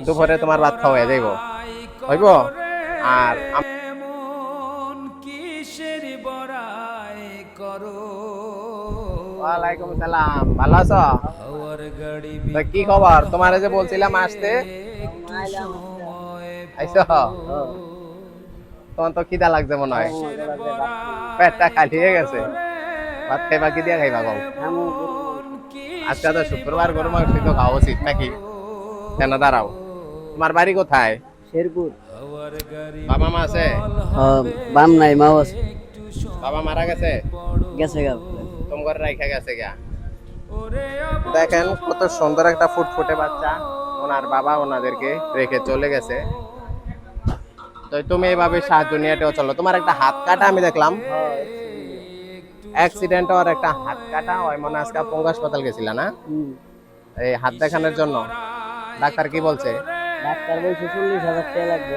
দুপুরে তোমার ভাত খাওয়া যাইব হইব। আর কিসের বড়াই করো। ওয়ালাইকুম সালাম, ভালো আছো? তো কি খবর? তোমার যে বলছিলাম আসতে, আইছো? তোমার তো খিদা লাগছে মনে হয়, পেটটা খালি হয়ে গেছে। ভাত খাইবা কি দিয়া খাইবা কও? আজকে তো শুক্রবার, গরু মাংস তো খাওয়া উচিত নাকি? কেন দাঁড়াও, তোমার বাড়ি কোথায়? শেরপুর। বাবা মা আছে? বাম নাই, মাও আছে। বাবা মারা গেছে? গেছে গা। তোমার রাইখা গেছে গা। দেখেন কত সুন্দর একটা ফুটফুটে বাচ্চা, ওনার বাবা ওনাদেরকে রেখে চলে গেছে। তো তুমি এইভাবে সাহায্য নিয়েও চলো। তোমার একটা হাত কাটা আমি দেখলাম, অ্যাক্সিডেন্ট আর একটা হাত কাটা হয় মনে, আজকে পঙ্গু হাসপাতাল গেছিল না এই হাত দেখানোর জন্য? ডাক্তার কি বলছে? ডাক্তার বলছে 40,000 টাকা লাগবে।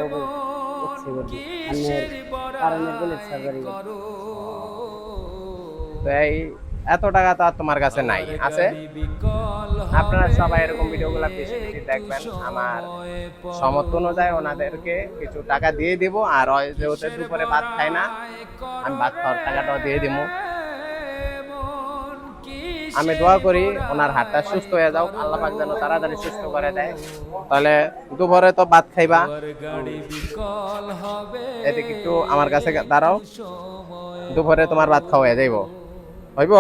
তো এই এত টাকা তো আর তোমার কাছে নাই আছে? আপনারা সবাই এরকম ভিডিওগুলো বেশি বেশি দেখবেন। আমার সমর্থ অনুযায়ী ওনাদেরকে কিছু টাকা দিয়ে দিব। আর ওই যে ওদের দুপুরে ভাত খায় না, আমি ভাত খাওয়ার টাকাটাও দিয়ে দিব। আমি দোয়া করি ওনার হাতটা সুস্থ হয়ে যাও, আল্লাহ পাক যেন তাড়াতাড়ি সুস্থ করে দেয়। তাহলে দুপুরে তো ভাত খাইবা, এদিকে একটু আমার কাছে দাঁড়াও, দুপুরে তোমার ভাত খাওয়া যাইব হইব।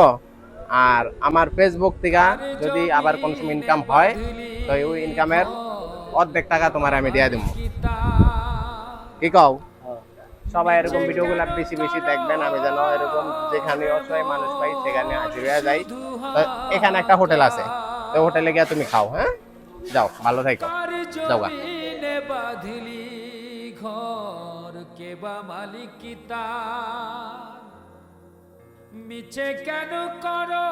আর আমার ফেসবুক থেকে যদি আবার কোন সময় ইনকাম হয়, তো ওই ইনকামের অর্ধেক টাকা তোমার আমি দিয়ে দিব। কি কও? সবাই এরকম ভিডিওগুলো বেশি বেশি দেখবেন, আমি যেন এরকম যেখানে অসহায় মানুষ পাই সেখানে হাজির হয়ে যাই। তো এখানে একটা হোটেল আছে, তো হোটেলে গিয়ে তুমি খাও। হ্যাঁ, যাও, ভালো থাকো, যাও গা। বাঁধিলি ঘর কেবা মালিকিতা, মিছে কেন করো